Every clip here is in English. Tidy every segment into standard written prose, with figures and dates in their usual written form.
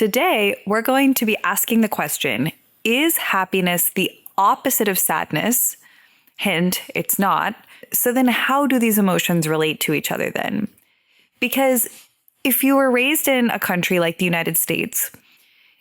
Today, we're going to be asking the question, is happiness the opposite of sadness? Hint, it's not. So then how do these emotions relate to each other then? Because if you were raised in a country like the United States,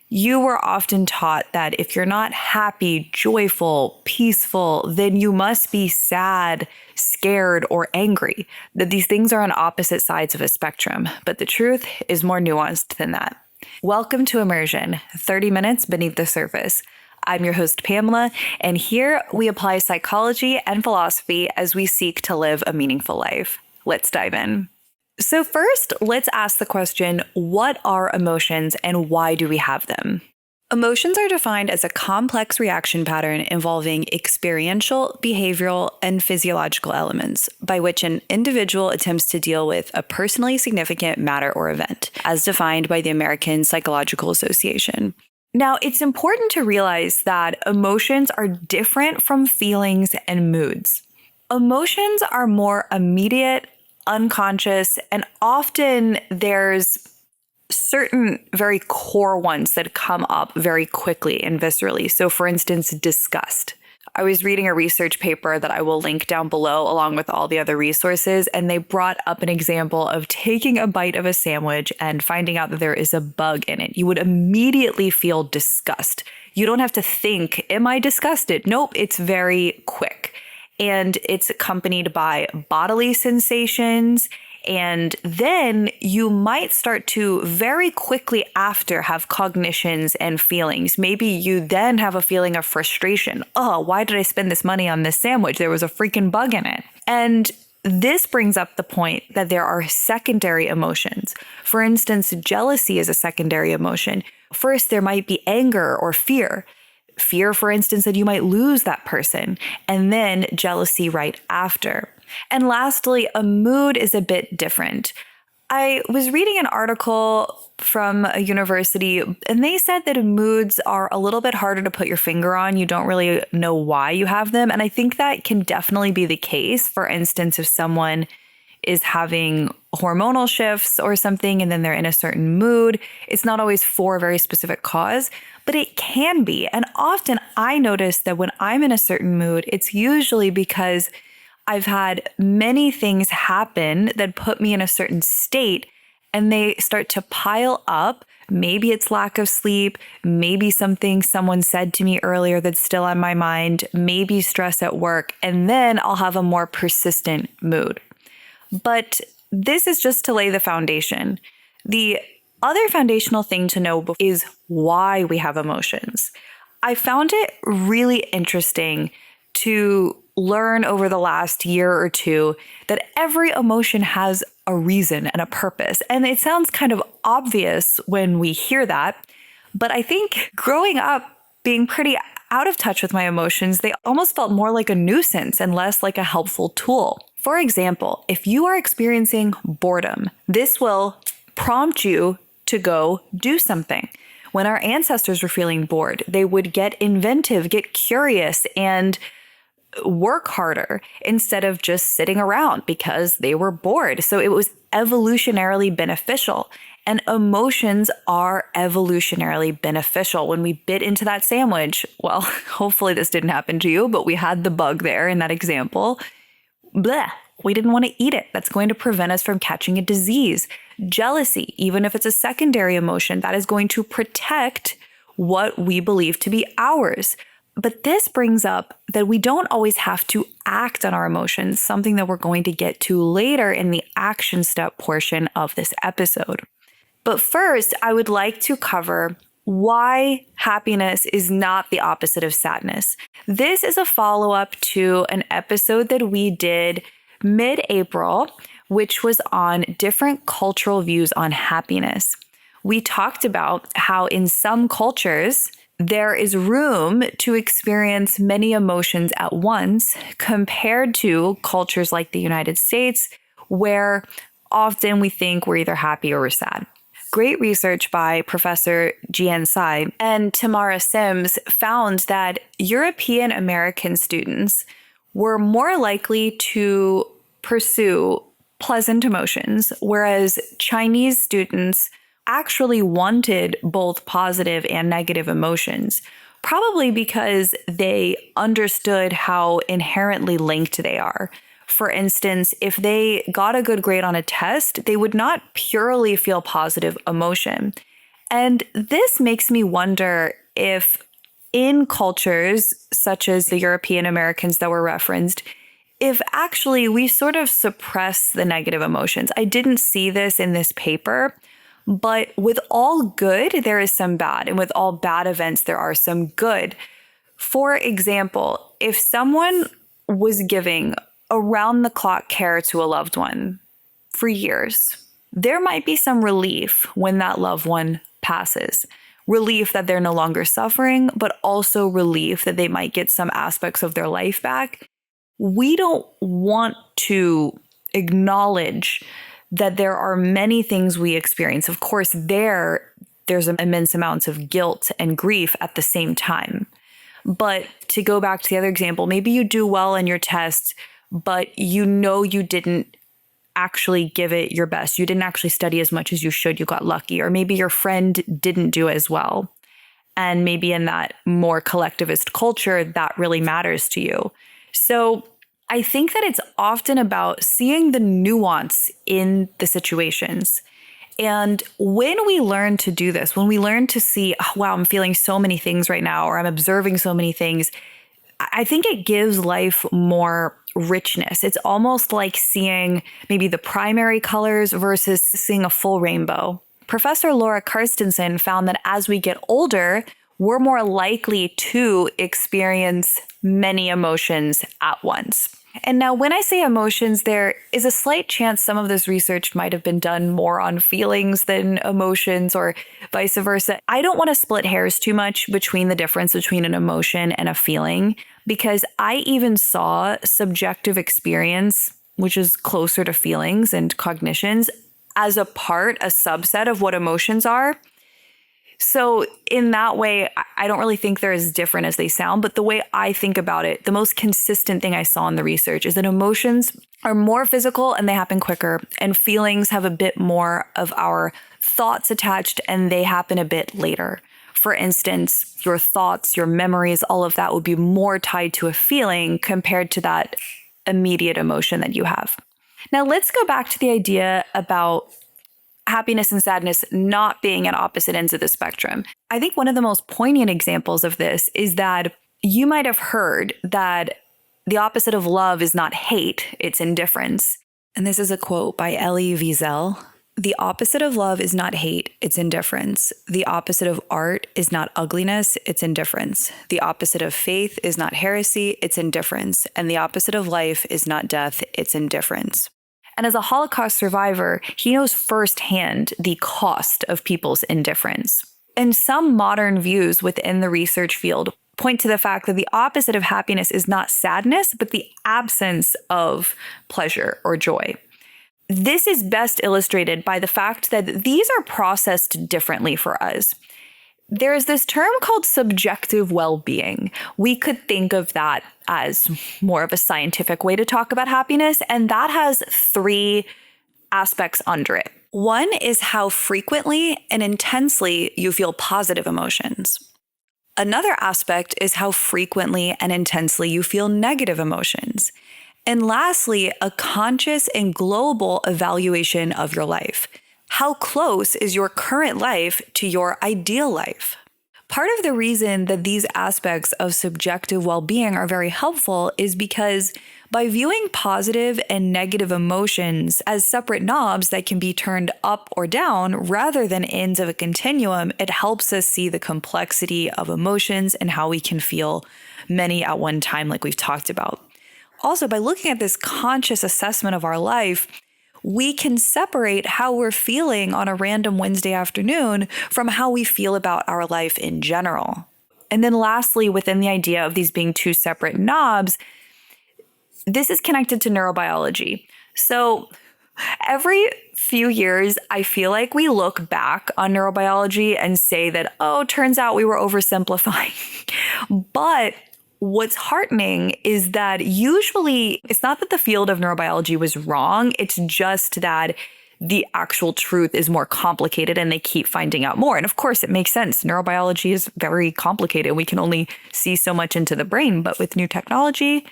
you were often taught that if you're not happy, joyful, peaceful, then you must be sad, scared, or angry, that these things are on opposite sides of a spectrum. But the truth is more nuanced than that. Welcome to Immersion, 30 minutes beneath the surface. I'm your host, Pamela, and here we apply psychology and philosophy as we seek to live a meaningful life. Let's dive in. So first, let's ask the question, what are emotions and why do we have them? Emotions are defined as a complex reaction pattern involving experiential, behavioral, and physiological elements by which an individual attempts to deal with a personally significant matter or event, as defined by the American Psychological Association. Now, it's important to realize that emotions are different from feelings and moods. Emotions are more immediate, unconscious, and often there's certain very core ones that come up very quickly and viscerally. So for instance, disgust. I was reading a research paper that I will link down below along with all the other resources, and they brought up an example of taking a bite of a sandwich and finding out that there is a bug in it. You would immediately feel disgust. You don't have to think, am I disgusted? Nope, it's very quick. And it's accompanied by bodily sensations. And then you might start to very quickly after have cognitions and feelings. Maybe you then have a feeling of frustration. Oh, why did I spend this money on this sandwich? There was a freaking bug in it. And this brings up the point that there are secondary emotions. For instance, jealousy is a secondary emotion. First, there might be anger or fear. Fear, for instance, that you might lose that person, and then jealousy right after. And lastly, a mood is a bit different. I was reading an article from a university, and they said that moods are a little bit harder to put your finger on. You don't really know why you have them. And I think that can definitely be the case. For instance, if someone is having hormonal shifts or something, and then they're in a certain mood, it's not always for a very specific cause, but it can be. And often I notice that when I'm in a certain mood, it's usually because I've had many things happen that put me in a certain state, and they start to pile up. Maybe it's lack of sleep, maybe something someone said to me earlier that's still on my mind, maybe stress at work, and then I'll have a more persistent mood. But this is just to lay the foundation. The other foundational thing to know is why we have emotions. I found it really interesting to learn over the last year or two that every emotion has a reason and a purpose. And it sounds kind of obvious when we hear that, but I think growing up, being pretty out of touch with my emotions, they almost felt more like a nuisance and less like a helpful tool. For example, if you are experiencing boredom, this will prompt you to go do something. When our ancestors were feeling bored, they would get inventive, get curious, and work harder instead of just sitting around because they were bored. So it was evolutionarily beneficial. And emotions are evolutionarily beneficial. When we bit into that sandwich, well, hopefully this didn't happen to you, but we had the bug there in that example. Bleh, we didn't want to eat it. That's going to prevent us from catching a disease. Jealousy, even if it's a secondary emotion, that is going to protect what we believe to be ours. But this brings up that we don't always have to act on our emotions, something that we're going to get to later in the action step portion of this episode. But first, I would like to cover why happiness is not the opposite of sadness. This is a follow-up to an episode that we did mid-April, which was on different cultural views on happiness. We talked about how in some cultures, there is room to experience many emotions at once compared to cultures like the United States, where often we think we're either happy or we're sad. Great research by Professor Jian Tsai and Tamara Sims found that European American students were more likely to pursue pleasant emotions, whereas Chinese students actually wanted both positive and negative emotions, probably because they understood how inherently linked they are. For instance, if they got a good grade on a test, they would not purely feel positive emotion. And this makes me wonder if in cultures such as the European Americans that were referenced, if actually we sort of suppress the negative emotions. I didn't see this in this paper, but with all good, there is some bad. And with all bad events, there are some good. For example, if someone was giving around the clock care to a loved one for years, there might be some relief when that loved one passes. Relief that they're no longer suffering, but also relief that they might get some aspects of their life back. We don't want to acknowledge that there are many things we experience. Of course, there's immense amounts of guilt and grief at the same time. But to go back to the other example, maybe you do well in your test, but you know you didn't actually give it your best. You didn't actually study as much as you should. You got lucky. Or maybe your friend didn't do as well. And maybe in that more collectivist culture, that really matters to you. So I think that it's often about seeing the nuance in the situations. And when we learn to do this, when we learn to see, oh, wow, I'm feeling so many things right now, or I'm observing so many things, I think it gives life more richness. It's almost like seeing maybe the primary colors versus seeing a full rainbow. Professor Laura Carstensen found that as we get older, we're more likely to experience many emotions at once. And now when I say emotions, there is a slight chance some of this research might have been done more on feelings than emotions or vice versa. I don't want to split hairs too much between the difference between an emotion and a feeling, because I even saw subjective experience, which is closer to feelings and cognitions, as a subset of what emotions are. So in that way, I don't really think they're as different as they sound, but the way I think about it, the most consistent thing I saw in the research is that emotions are more physical and they happen quicker, and feelings have a bit more of our thoughts attached and they happen a bit later. For instance, your thoughts, your memories, all of that would be more tied to a feeling compared to that immediate emotion that you have. Now let's go back to the idea about happiness and sadness not being at opposite ends of the spectrum. I think one of the most poignant examples of this is that you might have heard that the opposite of love is not hate, it's indifference. And this is a quote by Elie Wiesel. The opposite of love is not hate, it's indifference. The opposite of art is not ugliness, it's indifference. The opposite of faith is not heresy, it's indifference. And the opposite of life is not death, it's indifference. And as a Holocaust survivor, he knows firsthand the cost of people's indifference. And some modern views within the research field point to the fact that the opposite of happiness is not sadness, but the absence of pleasure or joy. This is best illustrated by the fact that these are processed differently for us. There is this term called subjective well-being. We could think of that as more of a scientific way to talk about happiness, and that has three aspects under it. One is how frequently and intensely you feel positive emotions. Another aspect is how frequently and intensely you feel negative emotions. And lastly, a conscious and global evaluation of your life. How close is your current life to your ideal life? Part of the reason that these aspects of subjective well-being are very helpful is because by viewing positive and negative emotions as separate knobs that can be turned up or down rather than ends of a continuum, it helps us see the complexity of emotions and how we can feel many at one time, like we've talked about. Also, by looking at this conscious assessment of our life, we can separate how we're feeling on a random Wednesday afternoon from how we feel about our life in general. And then lastly, within the idea of these being two separate knobs, this is connected to neurobiology. So every few years, I feel like we look back on neurobiology and say that, oh, turns out we were oversimplifying. But what's heartening is that usually it's not that the field of neurobiology was wrong. It's just that the actual truth is more complicated and they keep finding out more. And of course, it makes sense. Neurobiology is very complicated. We can only see so much into the brain, but with new technology,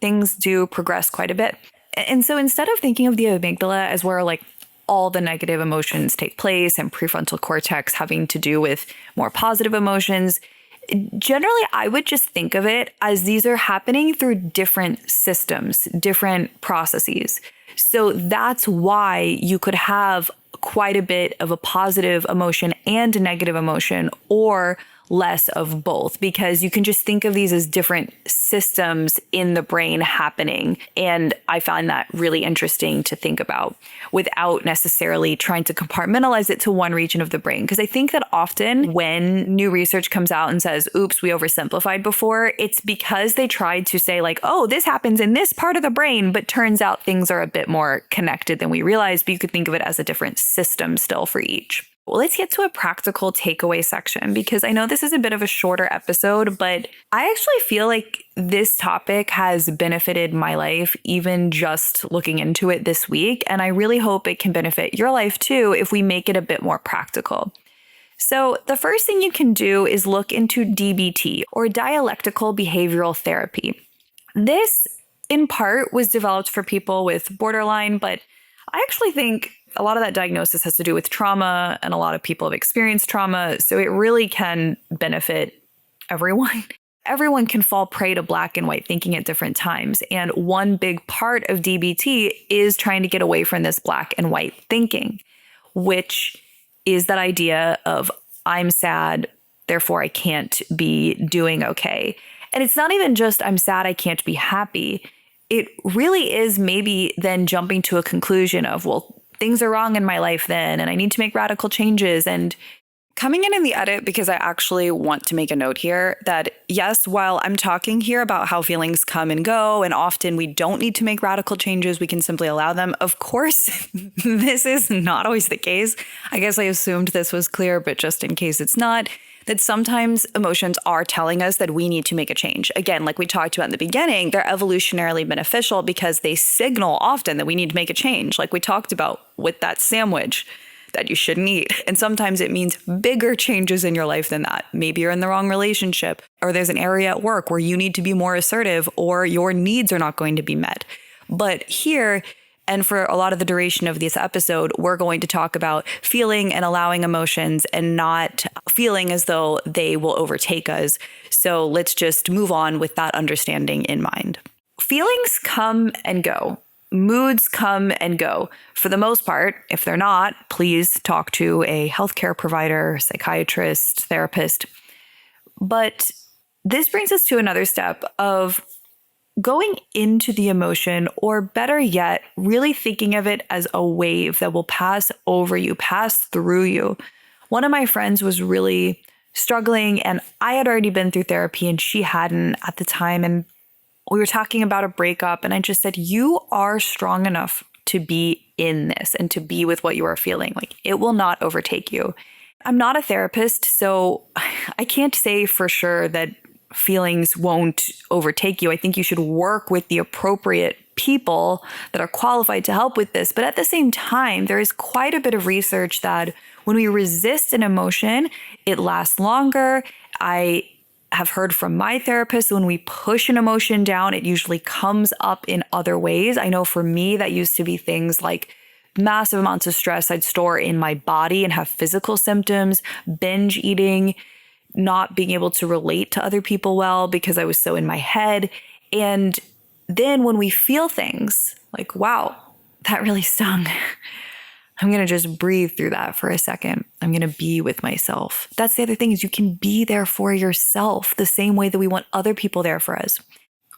things do progress quite a bit. And so instead of thinking of the amygdala as where like all the negative emotions take place and prefrontal cortex having to do with more positive emotions, generally, I would just think of it as these are happening through different systems, different processes. So that's why you could have quite a bit of a positive emotion and a negative emotion, or less of both, because you can just think of these as different systems in the brain happening. And I find that really interesting to think about without necessarily trying to compartmentalize it to one region of the brain. Because I think that often when new research comes out and says, oops, we oversimplified before, it's because they tried to say like, oh, this happens in this part of the brain, but turns out things are a bit more connected than we realized. But you could think of it as a different system still for each. Well, let's get to a practical takeaway section, because I know this is a bit of a shorter episode, but I actually feel like this topic has benefited my life even just looking into it this week. And I really hope it can benefit your life too if we make it a bit more practical. So the first thing you can do is look into DBT, or dialectical behavioral therapy. This in part was developed for people with borderline, but I actually think a lot of that diagnosis has to do with trauma, and a lot of people have experienced trauma. So it really can benefit everyone. Everyone can fall prey to black and white thinking at different times. And one big part of DBT is trying to get away from this black and white thinking, which is that idea of I'm sad, therefore I can't be doing okay. And it's not even just I'm sad, I can't be happy. It really is maybe then jumping to a conclusion of, well, things are wrong in my life then, and I need to make radical changes. And coming in the edit, because I actually want to make a note here that yes, while I'm talking here about how feelings come and go, and often we don't need to make radical changes, we can simply allow them. Of course, this is not always the case. I guess I assumed this was clear, but just in case it's not, that sometimes emotions are telling us that we need to make a change. Again, like we talked about in the beginning, they're evolutionarily beneficial because they signal often that we need to make a change, like we talked about with that sandwich that you shouldn't eat. And sometimes it means bigger changes in your life than that. Maybe you're in the wrong relationship, or there's an area at work where you need to be more assertive, or your needs are not going to be met. But here, and for a lot of the duration of this episode, we're going to talk about feeling and allowing emotions and not feeling as though they will overtake us. So let's just move on with that understanding in mind. Feelings come and go. Moods come and go. For the most part, if they're not, please talk to a healthcare provider, psychiatrist, therapist. But this brings us to another step of going into the emotion, or better yet, really thinking of it as a wave that will pass over you, pass through you. One of my friends was really struggling, and I had already been through therapy and she hadn't at the time. And we were talking about a breakup, and I just said, you are strong enough to be in this and to be with what you are feeling. Like, it will not overtake you. I'm not a therapist, so I can't say for sure that feelings won't overtake you. I think you should work with the appropriate people that are qualified to help with this. But at the same time, there is quite a bit of research that when we resist an emotion, it lasts longer. I have heard from my therapist, when we push an emotion down, it usually comes up in other ways. I know for me, that used to be things like massive amounts of stress I'd store in my body and have physical symptoms, binge eating, not being able to relate to other people well because I was so in my head. And then when we feel things like, wow, that really stung, I'm going to just breathe through that for a second. I'm going to be with myself. That's the other thing, is you can be there for yourself the same way that we want other people there for us.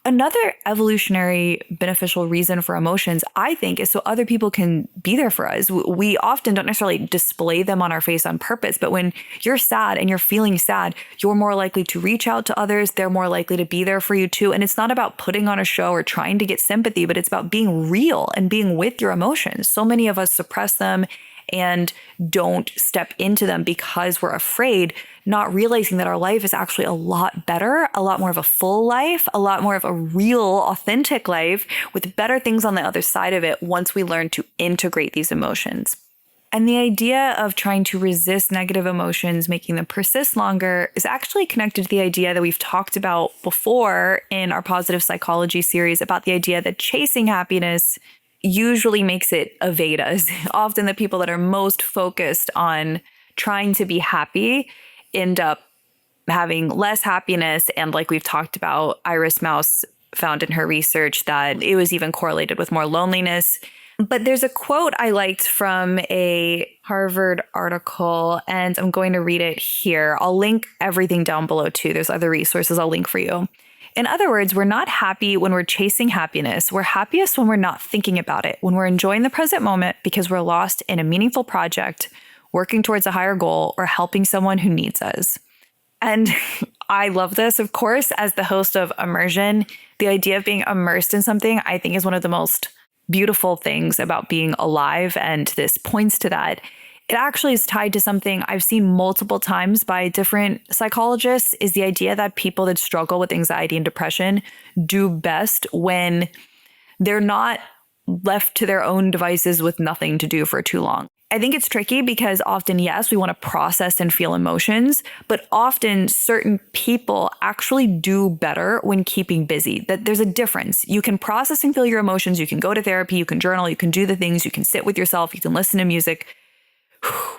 Another evolutionary beneficial reason for emotions, I think, is so other people can be there for us. We often don't necessarily display them on our face on purpose, but when you're sad and you're feeling sad, you're more likely to reach out to others. They're more likely to be there for you too. And it's not about putting on a show or trying to get sympathy, but it's about being real and being with your emotions. So many of us suppress them and don't step into them because we're afraid, not realizing that our life is actually a lot better, a lot more of a full life, a lot more of a real, authentic life with better things on the other side of it once we learn to integrate these emotions. And the idea of trying to resist negative emotions, making them persist longer, is actually connected to the idea that we've talked about before in our positive psychology series about the idea that chasing happiness usually makes it evade us. Often the people that are most focused on trying to be happy end up having less happiness. And like we've talked about, Iris Mouse found in her research that it was even correlated with more loneliness. But there's a quote I liked from a Harvard article, and I'm going to read it here. I'll link everything down below too. There's other resources I'll link for you. In other words, we're not happy when we're chasing happiness. We're happiest when we're not thinking about it, when we're enjoying the present moment because we're lost in a meaningful project, working towards a higher goal, or helping someone who needs us. And I love this, of course, as the host of Immersion. The idea of being immersed in something, I think, is one of the most beautiful things about being alive, and this points to that. It actually is tied to something I've seen multiple times by different psychologists, is the idea that people that struggle with anxiety and depression do best when they're not left to their own devices with nothing to do for too long. I think it's tricky because often, yes, we want to process and feel emotions, but often certain people actually do better when keeping busy. That there's a difference. You can process and feel your emotions. You can go to therapy, you can journal, you can do the things, you can sit with yourself, you can listen to music,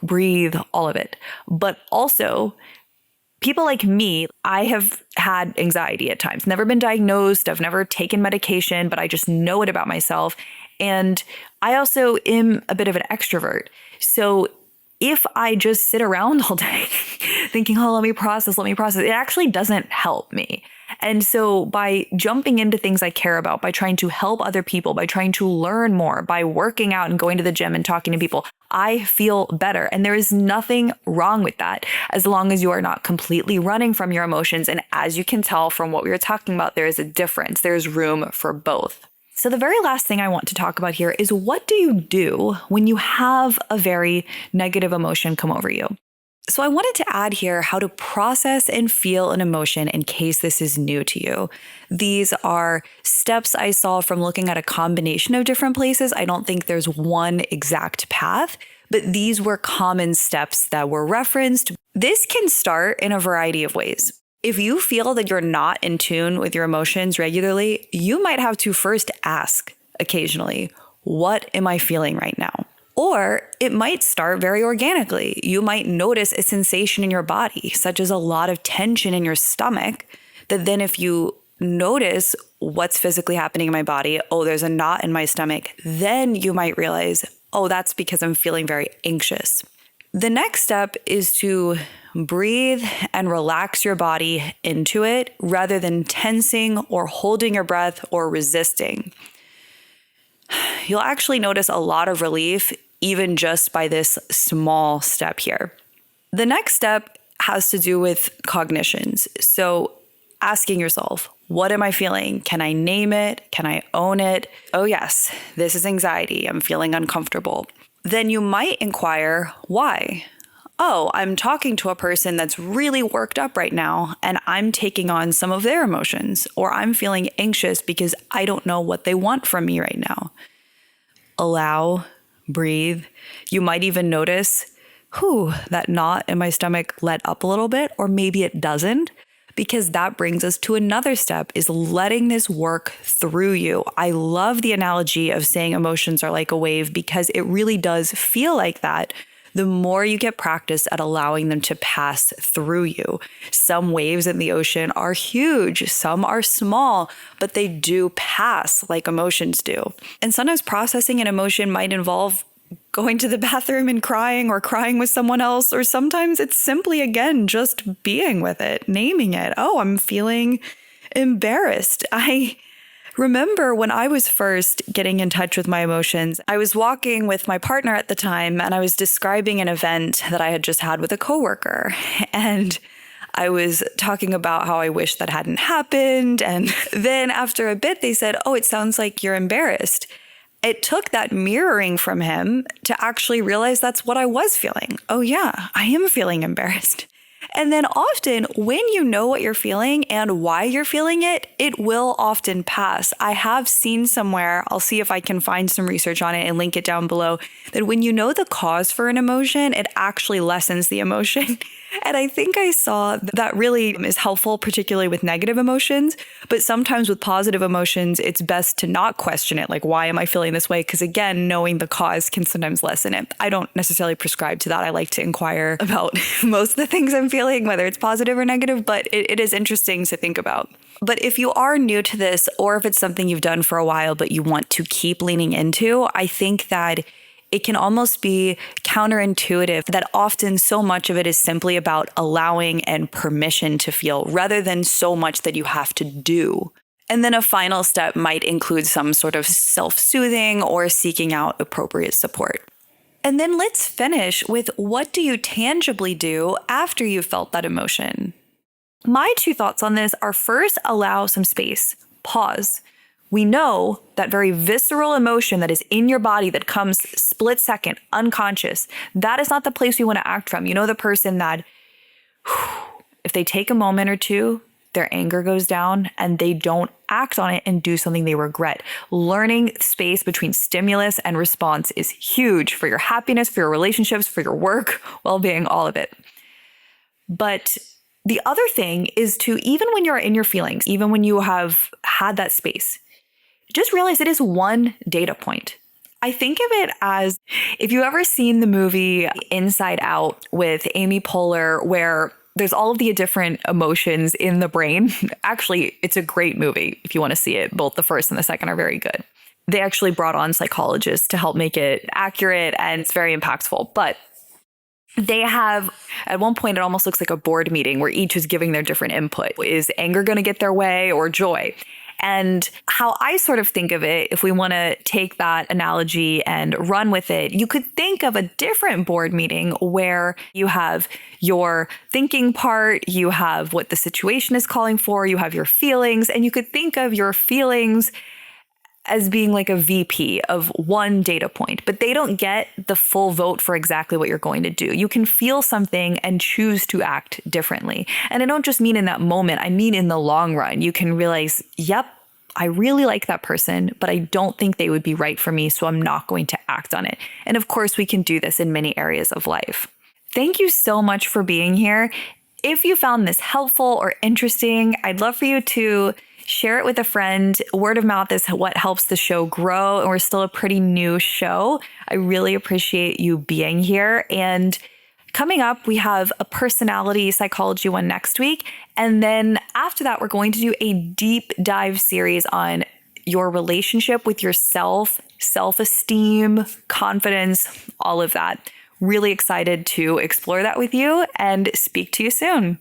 breathe, all of it. But also, people like me, I have had anxiety at times, never been diagnosed, I've never taken medication, but I just know it about myself. And I also am a bit of an extrovert. So if I just sit around all day thinking, oh, let me process, it actually doesn't help me. And so by jumping into things I care about, by trying to help other people, by trying to learn more, by working out and going to the gym and talking to people, I feel better. And there is nothing wrong with that as long as you are not completely running from your emotions. And as you can tell from what we were talking about, there is a difference. There's room for both. So the very last thing I want to talk about here is, what do you do when you have a very negative emotion come over you? So I wanted to add here how to process and feel an emotion in case this is new to you. These are steps I saw from looking at a combination of different places. I don't think there's one exact path, but these were common steps that were referenced. This can start in a variety of ways. If you feel that you're not in tune with your emotions regularly, you might have to first ask occasionally, what am I feeling right now? Or it might start very organically. You might notice a sensation in your body, such as a lot of tension in your stomach, that then if you notice what's physically happening in my body, oh, there's a knot in my stomach, then you might realize, oh, that's because I'm feeling very anxious. The next step is to breathe and relax your body into it rather than tensing or holding your breath or resisting. You'll actually notice a lot of relief even just by this small step here. The next step has to do with cognitions. So asking yourself, what am I feeling? Can I name it? Can I own it? Oh yes, this is anxiety. I'm feeling uncomfortable. Then you might inquire, why? Oh, I'm talking to a person that's really worked up right now, and I'm taking on some of their emotions, or I'm feeling anxious because I don't know what they want from me right now. Allow, breathe. You might even notice, that knot in my stomach let up a little bit, or maybe it doesn't, because that brings us to another step, is letting this work through you. I love the analogy of saying emotions are like a wave because it really does feel like that. The more you get practice at allowing them to pass through you. Some waves in the ocean are huge, some are small, but they do pass like emotions do. And sometimes processing an emotion might involve going to the bathroom and crying, or crying with someone else, or sometimes it's simply, again, just being with it, naming it. Oh, I'm feeling embarrassed. I remember when I was first getting in touch with my emotions, I was walking with my partner at the time, and I was describing an event that I had just had with a coworker. And I was talking about how I wish that hadn't happened. And then after a bit, they said, oh, it sounds like you're embarrassed. it took that mirroring from him to actually realize that's what I was feeling. Oh yeah, I am feeling embarrassed. And then often when you know what you're feeling and why you're feeling it, it will often pass. I have seen somewhere, I'll see if I can find some research on it and link it down below, that when you know the cause for an emotion, it actually lessens the emotion. And I think I saw that really is helpful, particularly with negative emotions. But sometimes with positive emotions, it's best to not question it. Like, why am I feeling this way? Because again, knowing the cause can sometimes lessen it. I don't necessarily prescribe to that. I like to inquire about most of the things I'm feeling, whether it's positive or negative, but it is interesting to think about. But if you are new to this, or if it's something you've done for a while, but you want to keep leaning into, I think that it can almost be counterintuitive that often so much of it is simply about allowing and permission to feel rather than so much that you have to do. And then a final step might include some sort of self-soothing or seeking out appropriate support. And then let's finish with, what do you tangibly do after you've felt that emotion? My 2 thoughts on this are, first, allow some space, pause. We know that very visceral emotion that is in your body that comes split second, unconscious, that is not the place we want to act from. You know, the person that if they take a moment or two, their anger goes down and they don't act on it and do something they regret. Learning space between stimulus and response is huge for your happiness, for your relationships, for your work, well-being, all of it. But the other thing is to, even when you're in your feelings, even when you have had that space, just realize it is one data point. I think of it as, if you've ever seen the movie Inside Out with Amy Poehler, where there's all of the different emotions in the brain. Actually, it's a great movie if you want to see it. Both the first and the second are very good. They actually brought on psychologists to help make it accurate, and it's very impactful. But they have, at one point, it almost looks like a board meeting where each is giving their different input. Is anger going to get their way, or joy? And how I sort of think of it, if we want to take that analogy and run with it, you could think of a different board meeting where you have your thinking part, you have what the situation is calling for, you have your feelings, and you could think of your feelings as being like a VP of one data point, but they don't get the full vote for exactly what you're going to do. You can feel something and choose to act differently. And I don't just mean in that moment, I mean in the long run. You can realize, yep, I really like that person, but I don't think they would be right for me, so I'm not going to act on it. And of course, we can do this in many areas of life. Thank you so much for being here. If you found this helpful or interesting, I'd love for you to share it with a friend. Word of mouth is what helps the show grow, and we're still a pretty new show. I really appreciate you being here. And coming up, we have a personality psychology one next week. And then after that, we're going to do a deep dive series on your relationship with yourself, self-esteem, confidence, all of that. Really excited to explore that with you and speak to you soon.